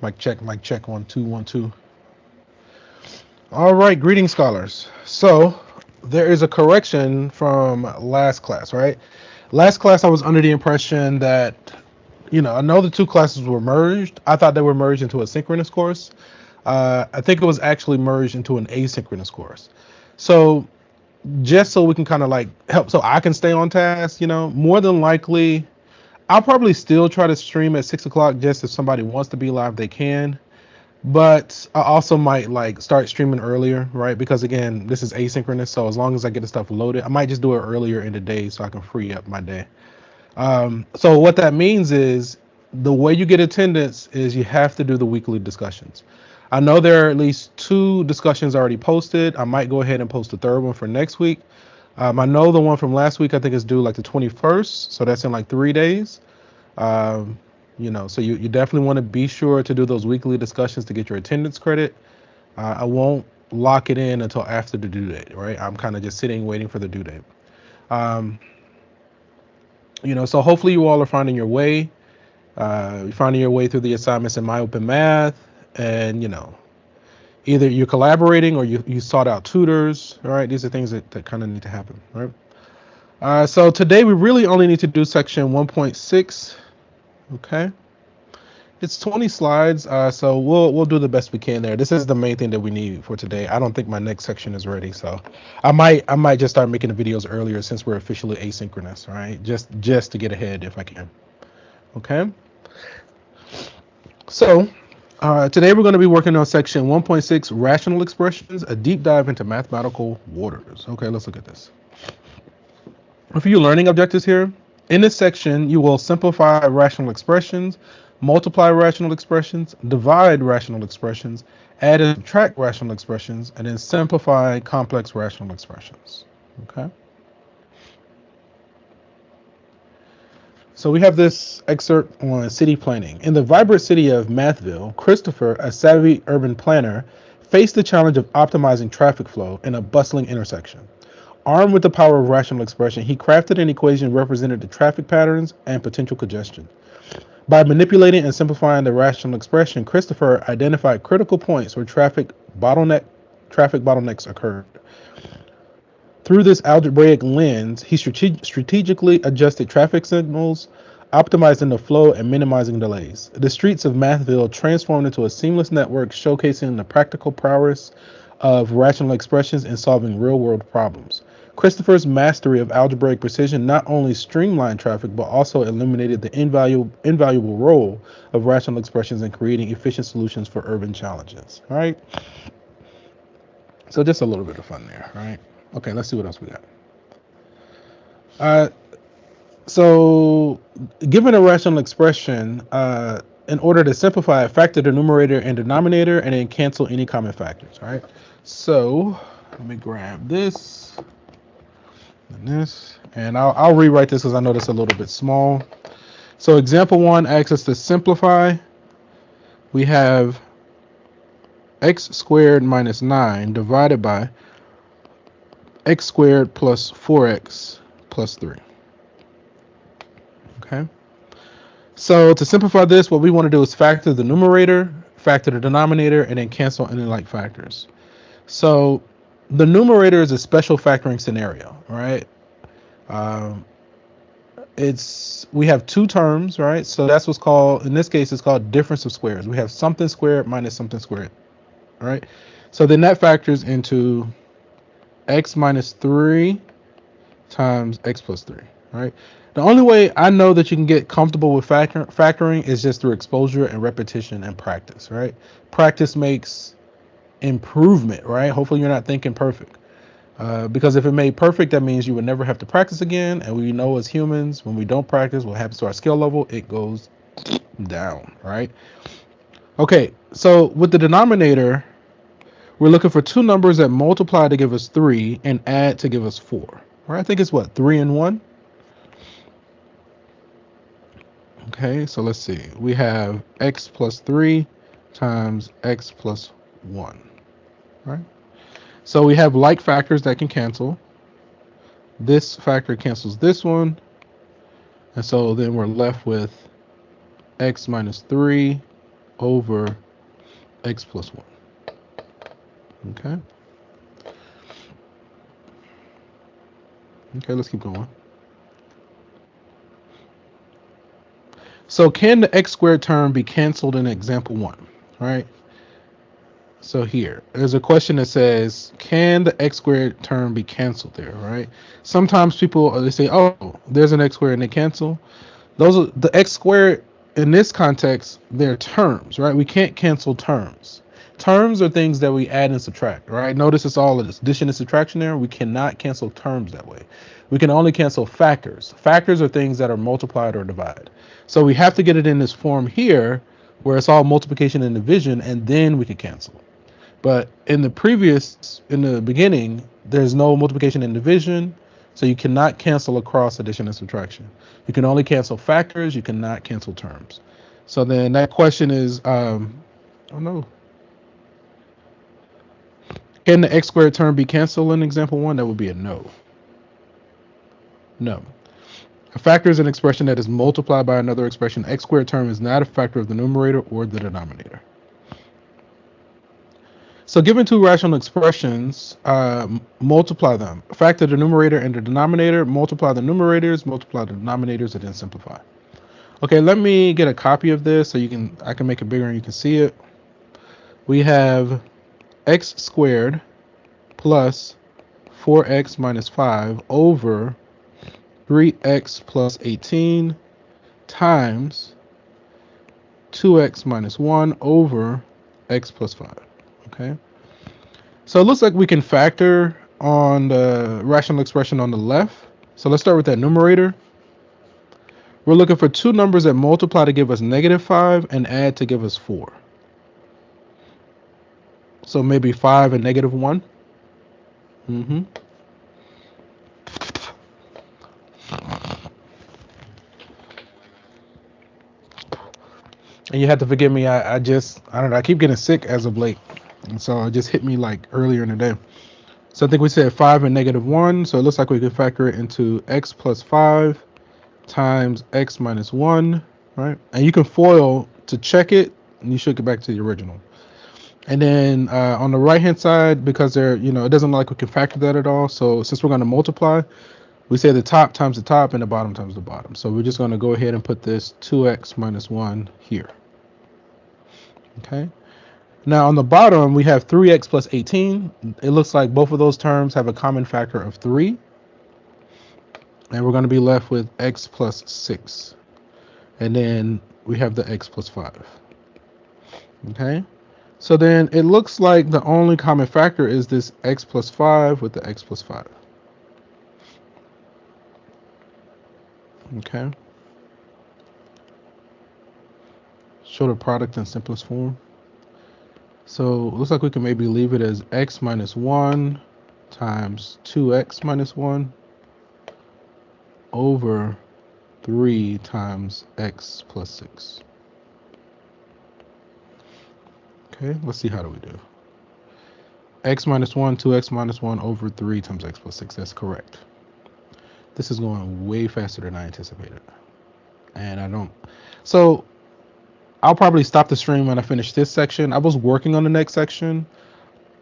Mic check, 1 2 1 2. All right, greetings, scholars. So there is a correction from last class, right? Last class, I was under the impression that, I know the two classes were merged. I thought they were merged into a synchronous course. I think it was actually merged into an asynchronous course. So just so we can kind of like help, so I can stay on task, more than likely, I'll probably still try to stream at 6 o'clock. Just if somebody wants to be live, they can. But I also might like start streaming earlier, right? Because again, this is asynchronous. So as long as I get the stuff loaded, I might just do it earlier in the day so I can free up my day. So what that means is the way you get attendance is you have to do the weekly discussions. I know there are at least two discussions already posted. I might go ahead and post the third one for next week. I know the one from last week I think is due like the 21st, so that's in like 3 days. Um, so you definitely want to be sure to do those weekly discussions to get your attendance credit. I won't lock it in until after the due date, right? I'm kind of just sitting waiting for the due date. Um, so hopefully you all are finding your way. You're finding your way through the assignments in My Open Math, and either you're collaborating or you sought out tutors. All right, these are things that kind of need to happen, right? So today we really only need to do section 1.6. Okay. It's 20 slides, so we'll do the best we can there. This is the main thing that we need for today. I don't think my next section is ready, so I might just start making the videos earlier since we're officially asynchronous, all right? Just to get ahead if I can. Okay. So today we're going to be working on section 1.6, rational expressions, a deep dive into mathematical waters. Okay, let's look at this. A few learning objectives here. In this section, you will simplify rational expressions, multiply rational expressions, divide rational expressions, add and subtract rational expressions, and then simplify complex rational expressions. Okay. So we have this excerpt on city planning. In the vibrant city of Mathville, Christopher, a savvy urban planner, faced the challenge of optimizing traffic flow in a bustling intersection. Armed with the power of rational expression, he crafted an equation representing the traffic patterns and potential congestion. By manipulating and simplifying the rational expression, Christopher identified critical points where traffic bottlenecks occurred. Through this algebraic lens, he strategically adjusted traffic signals, optimizing the flow and minimizing delays. The streets of Mathville transformed into a seamless network showcasing the practical prowess of rational expressions in solving real-world problems. Christopher's mastery of algebraic precision not only streamlined traffic, but also eliminated the invaluable role of rational expressions in creating efficient solutions for urban challenges. All right. So just a little bit of fun there. All right. Okay, let's see what else we got. Uh, so given a rational expression, in order to simplify it, factor the numerator and denominator and then cancel any common factors. All right. So let me grab this and this, and I'll rewrite this because I know this a little bit small. So example 1 asks us to simplify. We have x squared minus 9 divided by x squared plus 4x plus 3. Okay. So to simplify this, what we want to do is factor the numerator, factor the denominator, and then cancel any like factors. So the numerator is a special factoring scenario, right? We have two terms, right? So that's what's called, in this case, it's called difference of squares. We have something squared minus something squared, all right? So then that factors into x minus 3 times x plus 3, right? The only way I know that you can get comfortable with factoring is just through exposure and repetition and practice, right? Practice makes improvement, right? Hopefully you're not thinking perfect. Because if it made perfect, that means you would never have to practice again. And we know as humans, when we don't practice, what happens to our skill level? It goes down, right? Okay, so with the denominator, we're looking for two numbers that multiply to give us 3 and add to give us 4. Right? I think it's what, 3 and 1? Okay, so let's see. We have x plus 3 times x plus 1. Right? So we have like factors that can cancel. This factor cancels this one. And so then we're left with x minus 3 over x plus 1. Okay. Okay, let's keep going. So can the x squared term be canceled in example 1? All right. So here, there's a question that says, can the x squared term be canceled there, right? Sometimes people, they say, oh, there's an x squared and they cancel. Those are the x squared in this context, they're terms, right? We can't cancel terms. Terms are things that we add and subtract, right? Notice it's all addition and subtraction there. We cannot cancel terms that way. We can only cancel factors. Factors are things that are multiplied or divided. So we have to get it in this form here where it's all multiplication and division, and then we can cancel. But in the beginning, there's no multiplication and division, so you cannot cancel across addition and subtraction. You can only cancel factors, you cannot cancel terms. So then that question is, oh no. Can the x squared term be canceled in example 1? That would be a no. No. A factor is an expression that is multiplied by another expression. X squared term is not a factor of the numerator or the denominator. So given two rational expressions, multiply them. Factor the numerator and the denominator, multiply the numerators, multiply the denominators, and then simplify. Okay, let me get a copy of this so I can make it bigger and you can see it. We have x squared plus 4x minus 5 over 3x plus 18 times 2x minus 1 over x plus 5. Okay, so it looks like we can factor on the rational expression on the left. So let's start with that numerator. We're looking for two numbers that multiply to give us -5 and add to give us 4. So maybe 5 and -1. And you have to forgive me. I don't know. I keep getting sick as of late. And so it just hit me like earlier in the day. So I think we said 5 and -1. So it looks like we can factor it into x plus 5 times x minus 1, right? And you can FOIL to check it, and you should get back to the original. And then on the right-hand side, because it doesn't look like we can factor that at all. So since we're going to multiply, we say the top times the top and the bottom times the bottom. So we're just going to go ahead and put this 2x minus 1 here. Okay. Now on the bottom, we have 3x plus 18. It looks like both of those terms have a common factor of 3. And we're going to be left with x plus 6. And then we have the x plus 5. Okay. So then it looks like the only common factor is this x plus 5 with the x plus 5. Okay. Show the product in simplest form. So it looks like we can maybe leave it as x minus 1 times 2x minus 1 over 3 times x plus 6. Okay, let's see, how do we do? X minus 1, 2x minus 1 over 3 times x plus 6. That's correct. This is going way faster than I anticipated. And so I'll probably stop the stream when I finish this section. I was working on the next section.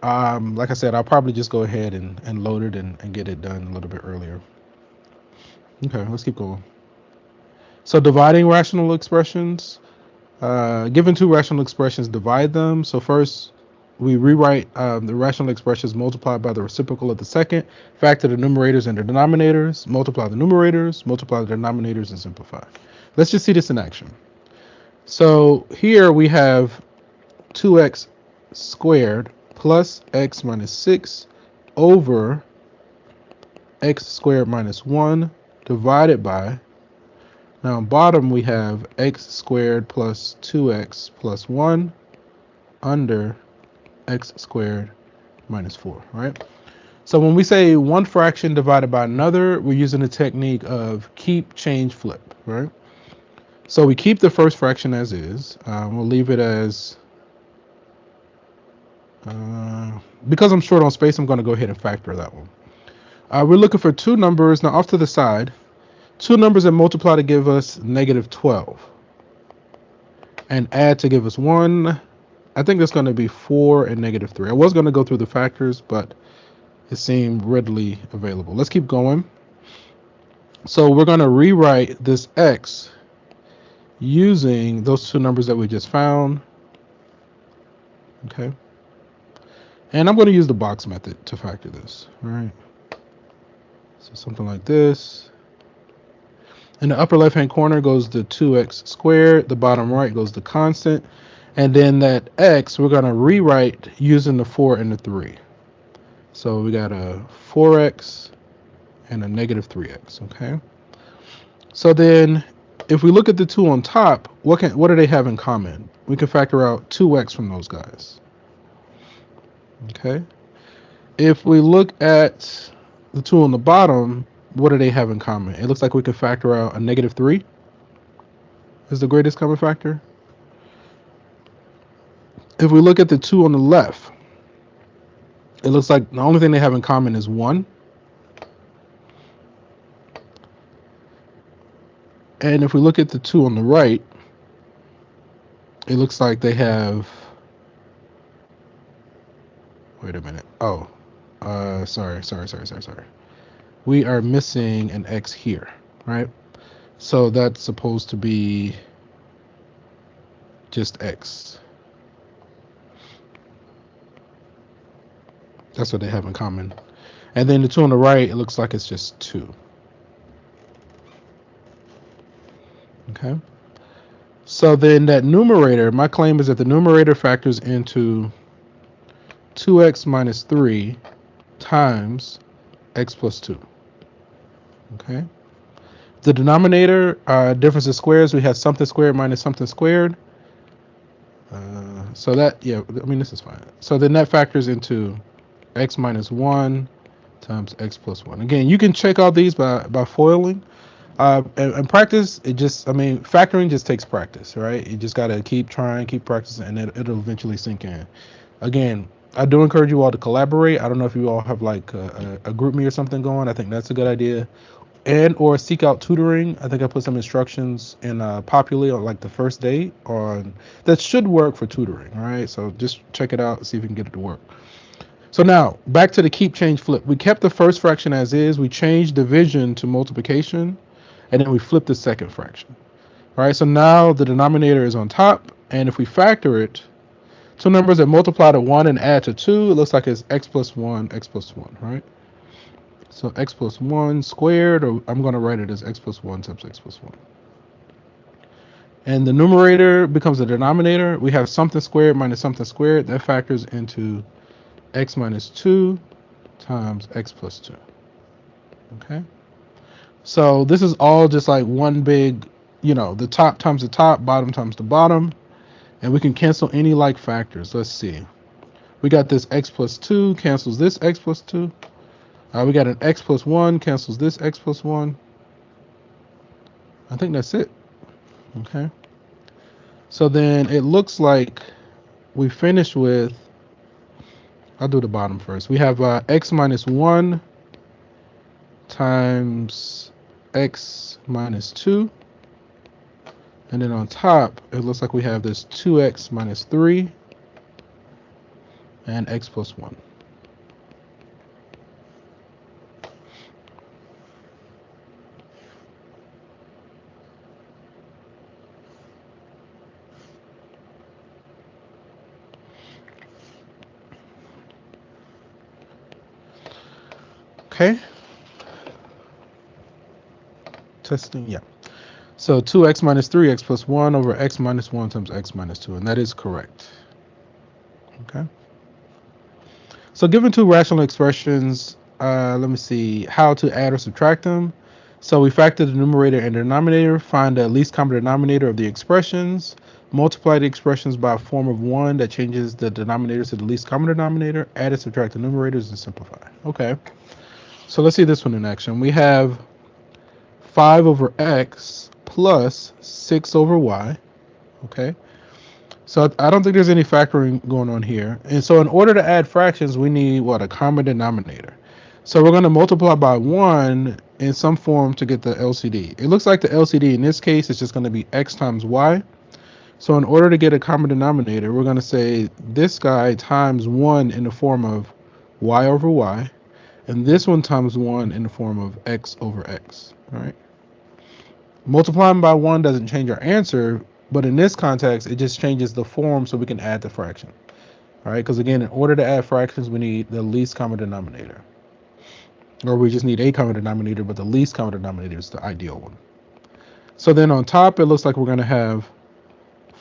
Like I said, I'll probably just go ahead and load it and get it done a little bit earlier. Okay, let's keep going. So dividing rational expressions. Given two rational expressions, divide them. So first, we rewrite the rational expressions multiplied by the reciprocal of the second, factor the numerators and the denominators, multiply the numerators, multiply the denominators, and simplify. Let's just see this in action. So here we have 2x squared plus x minus 6 over x squared minus 1 divided by, now on bottom we have x squared plus 2x plus 1 under x squared minus 4, right? So when we say one fraction divided by another, we're using the technique of keep, change, flip, right? So we keep the first fraction as is. We'll leave it as, because I'm short on space, I'm going to go ahead and factor that one. We're looking for two numbers. Now off to the side, two numbers that multiply to give us -12. and add to give us 1. I think that's going to be 4 and negative 3. I was going to go through the factors, but it seemed readily available. Let's keep going. So we're going to rewrite this x using those two numbers that we just found. Okay. And I'm going to use the box method to factor this. All right. So something like this. In the upper left-hand corner goes the 2x squared. The bottom right goes the constant. And then that x, we're going to rewrite using the 4 and the 3. So we got a 4x and a negative 3x, okay? So then if we look at the two on top, what do they have in common? We can factor out 2x from those guys. Okay? If we look at the two on the bottom, what do they have in common? It looks like we could factor out a negative 3 is the greatest common factor. If we look at the two on the left, it looks like the only thing they have in common is 1. And if we look at the two on the right, it looks like they have, wait a minute. Oh, sorry. We are missing an x here, right? So that's supposed to be just x. That's what they have in common. And then the two on the right, it looks like it's just 2. Okay. So then that numerator, my claim is that the numerator factors into 2x minus 3 times x plus 2. Okay. The denominator, difference of squares, we have something squared minus something squared. So that, yeah, I mean, this is fine. So then that factors into x minus 1 times x plus 1. Again, you can check out these by foiling. And practice, factoring just takes practice, right? You just got to keep trying, keep practicing, and it'll eventually sink in. Again, I do encourage you all to collaborate. I don't know if you all have like a GroupMe or something going. I think that's a good idea. And or seek out tutoring. I think I put some instructions in Populi on like the first day on that should work for tutoring, all right? So just check it out and see if you can get it to work. So now, back to the keep, change, flip. We kept the first fraction as is. We changed division to multiplication, and then we flipped the second fraction. All right, so now the denominator is on top, and if we factor it, two numbers that multiply to 1 and add to 2, it looks like it's x plus 1, right? So x plus 1 squared, or I'm going to write it as x plus 1 times x plus 1. And the numerator becomes the denominator. We have something squared minus something squared. That factors into x minus 2 times x plus 2. Okay? So this is all just like one big, the top times the top, bottom times the bottom. And we can cancel any like factors. Let's see. We got this x plus 2 cancels this x plus 2. We got an x plus 1 cancels this x plus 1. I think that's it. Okay. So then it looks like we finished with, I'll do the bottom first. We have x minus 1 times x minus 2. And then on top, it looks like we have this 2x minus 3 and x plus 1. Okay. Testing, yeah. So 2x minus 3x plus 1 over x minus 1 times x minus 2, and that is correct. Okay. So given two rational expressions, let me see how to add or subtract them. So we factor the numerator and denominator, find the least common denominator of the expressions, multiply the expressions by a form of 1 that changes the denominators to the least common denominator, add and subtract the numerators, and simplify. Okay. So let's see this one in action. We have 5 over x plus 6 over y. Okay. So I don't think there's any factoring going on here. And so in order to add fractions, we need what? A common denominator. So we're going to multiply by 1 in some form to get the LCD. It looks like the LCD in this case is just going to be x times y. So in order to get a common denominator, we're going to say this guy times 1 in the form of y over y, and this one times 1 in the form of x over x. All right. Multiplying by 1 doesn't change our answer, but in this context, it just changes the form so we can add the fraction. All right, because again, in order to add fractions, we need the least common denominator. Or we just need a common denominator, but the least common denominator is the ideal one. So then on top, it looks like we're going to have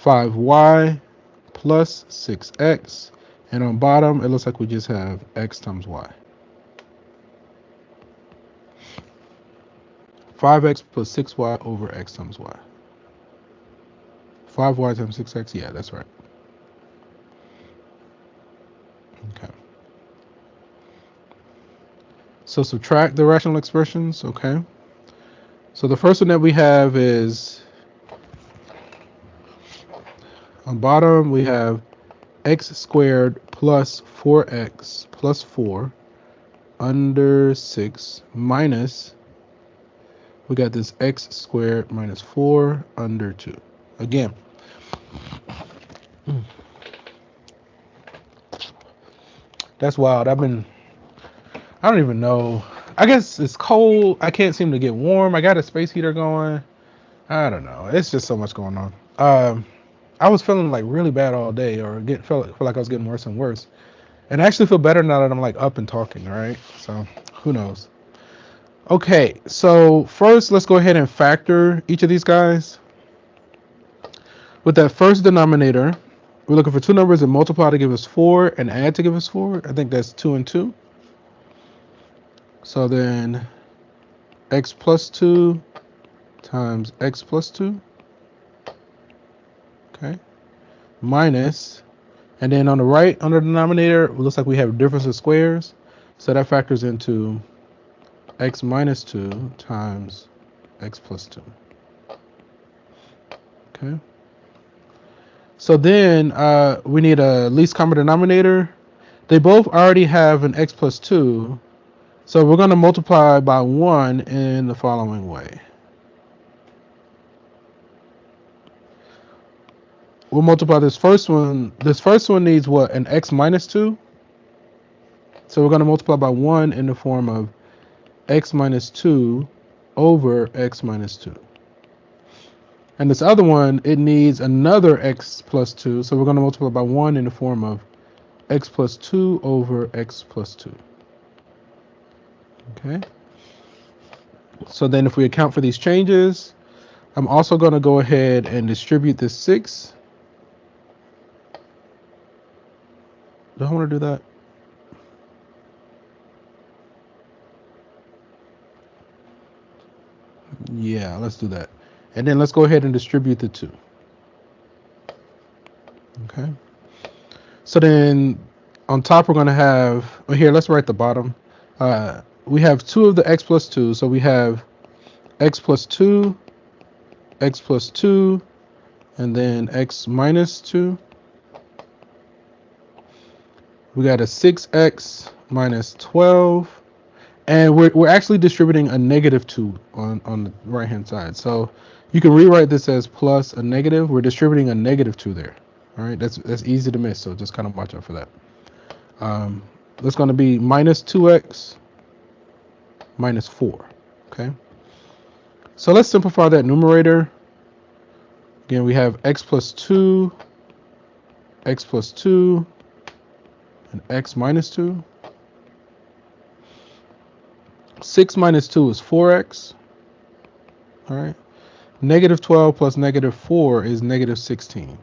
5y plus 6x. And on bottom, it looks like we just have x times y. 5x plus 6y over x times y. 5y times 6x, yeah, that's right. Okay. So subtract the rational expressions, okay? So the first one that we have is, on bottom, we have x squared plus 4x plus 4 under 6 minus, we got this x squared minus 4 under 2. Again, that's wild. I don't even know. I guess it's cold. I can't seem to get warm. I got a space heater going. I don't know. It's just so much going on. I was feeling like really bad all day, or felt like I was getting worse and worse. And I actually feel better now that I'm like up and talking. All right. So who knows? Okay. So first, let's go ahead and factor each of these guys. With that first denominator, we're looking for two numbers that multiply to give us 4 and add to give us 4. I think that's 2 and 2. So then x plus 2 times x plus 2. Okay. Minus, and then on the right, under the denominator, it looks like we have difference of squares. So that factors into x minus 2 times x plus 2. Okay. So then we need a least common denominator. They both already have an x plus 2. So we're going to multiply by 1 in the following way. We'll multiply this first one. This first one needs what? An x minus 2. So we're going to multiply by 1 in the form of x minus 2 over x minus 2. And this other one, it needs another x plus 2. So we're going to multiply by 1 in the form of x plus 2 over x plus 2. Okay. So then if we account for these changes, I'm also going to go ahead and distribute this 6. Do I want to do that? Yeah, let's do that. And then let's go ahead and distribute the 2. Okay. So then on top, we're going to have, here, let's write the bottom. We have 2 of the x plus 2. So we have x plus 2, x plus 2, and then x minus 2. We got a 6x minus 12. And we're actually distributing a negative 2 on the right-hand side. So you can rewrite this as plus a negative. We're distributing a negative 2 there. All right, that's easy to miss, so just kind of watch out for that. That's going to be minus 2x minus 4. Okay. So let's simplify that numerator. Again, we have x plus 2, x plus 2, and x minus 2. 6 minus 2 is 4x. All right. Negative 12 plus negative 4 is negative 16.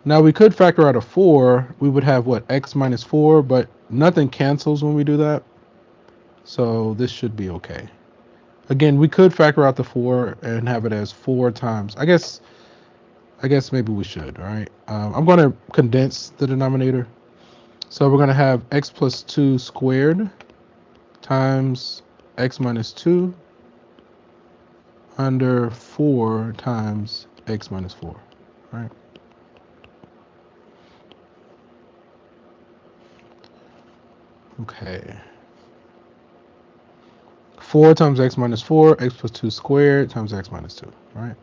Now we could factor out a 4. We would have what? X minus 4, but nothing cancels when we do that. So this should be okay. Again, we could factor out the 4 and have it as 4 times. I guess maybe we should, all right? I'm going to condense the denominator. So we're going to have x plus 2 squared times x minus 2 under 4 times x minus 4, right? Okay. 4 times x minus 4, x plus 2 squared times x minus 2, right?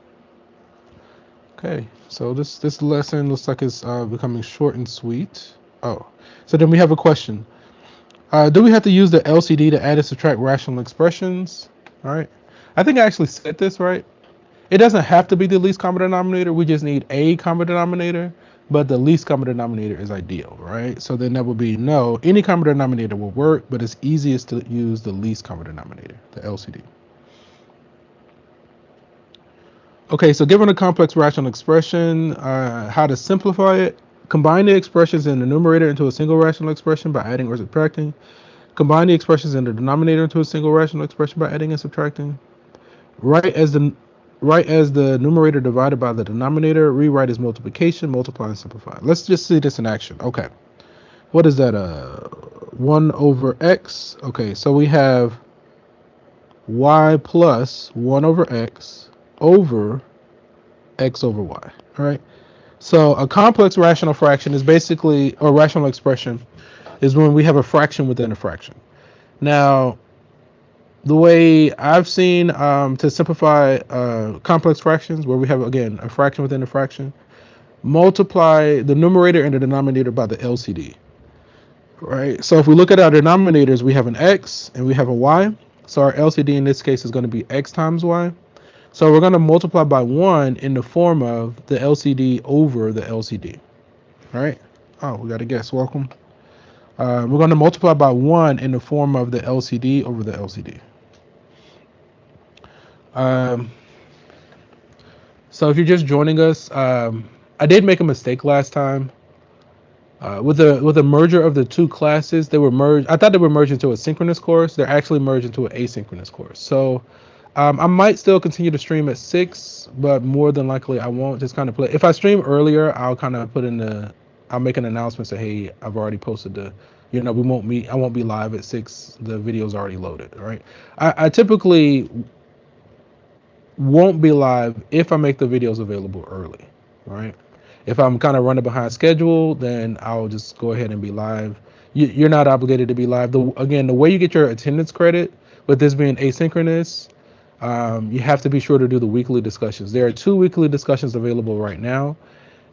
Okay, so this lesson looks like it's becoming short and sweet. Oh, so then we have a question. Do we have to use the LCD to add and subtract rational expressions? All right. I think I actually said this right. It doesn't have to be the least common denominator. We just need a common denominator, but the least common denominator is ideal, right? So then that would be no, any common denominator will work, but it's easiest to use the least common denominator, the LCD. Okay, so given a complex rational expression, how to simplify it? Combine the expressions in the numerator into a single rational expression by adding or subtracting. Combine the expressions in the denominator into a single rational expression by adding and subtracting. Write as the numerator divided by the denominator. Rewrite as multiplication, multiply and simplify. Let's just see this in action. Okay, what is that? 1 over x. Okay, so we have y plus 1 over x over x over y. All right. So a complex rational fraction is basically, or rational expression, is when we have a fraction within a fraction. Now, the way I've seen to simplify complex fractions, where we have, again, a fraction within a fraction, multiply the numerator and the denominator by the LCD. Right? So if we look at our denominators, we have an x and we have a y. So our LCD in this case is going to be x times y. So we're going to multiply by 1 in the form of the LCD over the LCD. All right? Oh, we got a guess. Welcome. We're going to multiply by 1 in the form of the LCD over the LCD. So if you're just joining us, I did make a mistake last time. With the merger of the two classes, they were merged. I thought they were merged into a synchronous course. They're actually merged into an asynchronous course. So I might still continue to stream at 6, but more than likely I won't. Just kind of play. If I stream earlier, I'll kind of I'll make an announcement, say, hey, I've already posted we won't meet. I won't be live at 6. The video's already loaded. All right. I typically won't be live if I make the videos available early. All right. If I'm kind of running behind schedule, then I'll just go ahead and be live. You're not obligated to be live. Again, the way you get your attendance credit with this being asynchronous, you have to be sure to do the weekly discussions. There are 2 weekly discussions available right now.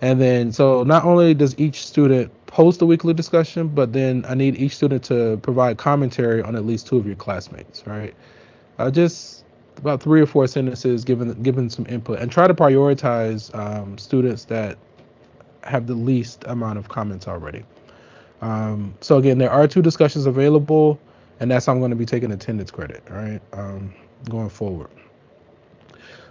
And then, so not only does each student post a weekly discussion, but then I need each student to provide commentary on at least 2 of your classmates, right? Just about 3 or 4 sentences, given some input, and try to prioritize students that have the least amount of comments already. So again, there are 2 discussions available, and that's how I'm going to be taking attendance credit, all right, going forward.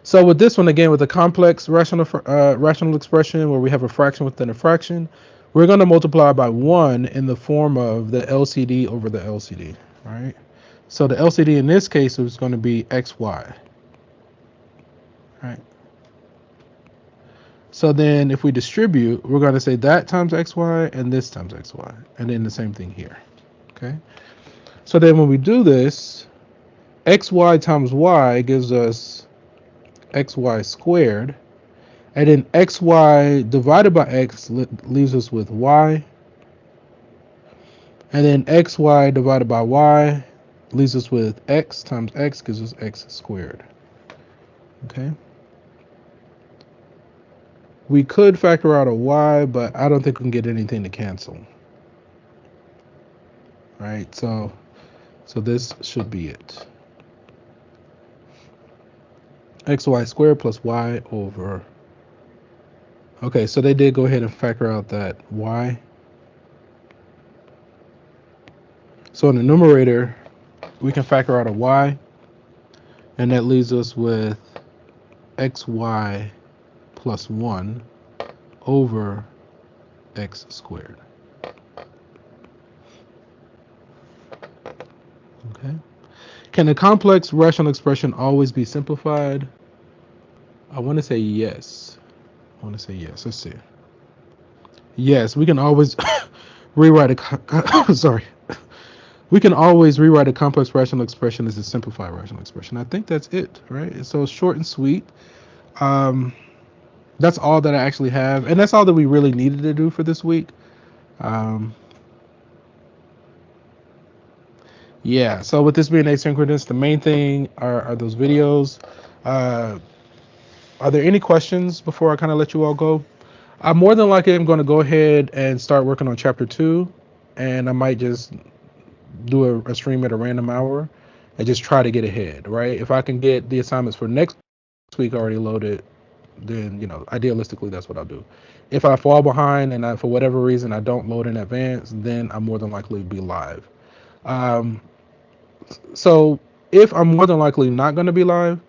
So with this one, again, with a complex rational expression where we have a fraction within a fraction, we're going to multiply by 1 in the form of the LCD over the LCD, all right? So the LCD in this case is going to be xy, right? So then if we distribute, we're going to say that times xy and this times xy, and then the same thing here, okay? So then when we do this, xy times y gives us xy squared, and then xy divided by x leaves us with y, and then xy divided by y leaves us with x times x gives us x squared, okay? We could factor out a y, but I don't think we can get anything to cancel. All right, so this should be it. Xy squared plus y over. Okay, so they did go ahead and factor out that y. So in the numerator, we can factor out a y, and that leaves us with xy plus 1 over x squared. Okay. Can a complex rational expression always be simplified? I want to say yes. Let's see. Yes, we can always rewrite a sorry. We can always rewrite a complex rational expression as a simplified rational expression. I think that's it, right? So short and sweet. That's all that I actually have, and that's all that we really needed to do for this week. Yeah, so with this being asynchronous, the main thing are those videos. Are there any questions before I kind of let you all go? I more than likely am going to go ahead and start working on chapter 2, and I might just do a stream at a random hour and just try to get ahead, right? If I can get the assignments for next week already loaded, then idealistically that's what I'll do. If I fall behind and for whatever reason I don't load in advance, then I'm more than likely to be live. Um, so if I'm more than likely not going to be live,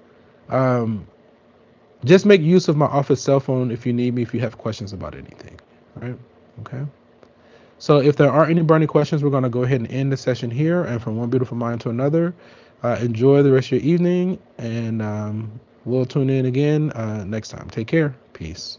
um, just make use of my office cell phone if you need me, if you have questions about anything. All right? Okay. So if there aren't any burning questions, we're going to go ahead and end the session here. And from one beautiful mind to another, enjoy the rest of your evening, and we'll tune in again next time. Take care. Peace.